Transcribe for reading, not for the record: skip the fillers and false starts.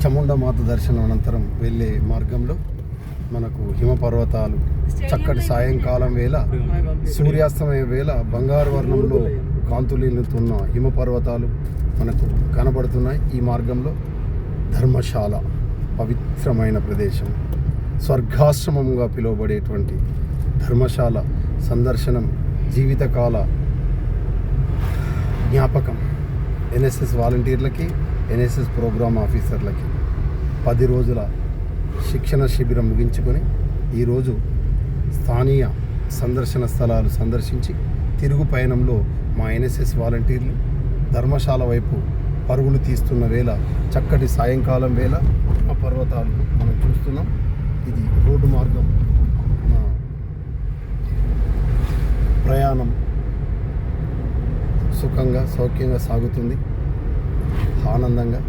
చాముండమాత దర్శనం అనంతరం వెళ్ళే మార్గంలో మనకు హిమపర్వతాలు, చక్కటి సాయంకాలం వేళ సూర్యాస్తమయ వేళ బంగారు వర్ణంలో కాంతులీలుతున్న హిమపర్వతాలు మనకు కనబడుతున్నాయి. ఈ మార్గంలో ధర్మశాల, పవిత్రమైన ప్రదేశం, స్వర్గాశ్రమంగా పిలువబడేటువంటి ధర్మశాల సందర్శనం జీవితకాల జ్ఞాపకం. ఎన్ఎస్ఎస్ వాలంటీర్లకి, ఎన్ఎస్ఎస్ ప్రోగ్రామ్ ఆఫీసర్లకి 10 రోజుల శిక్షణ శిబిరం ముగించుకొని ఈరోజు స్థానియ సందర్శన స్థలాలు సందర్శించి తిరుగు పయనంలో మా ఎన్ఎస్ఎస్ వాలంటీర్లు ధర్మశాల వైపు పరుగులు తీస్తున్న వేళ, చక్కటి సాయంకాలం వేళ ఆ పర్వతాలు మనం చూస్తున్నాం. ఇది రోడ్డు మార్గం. మా ప్రయాణం సుఖంగా, సౌఖ్యంగా సాగుతుంది. ఆనందంగా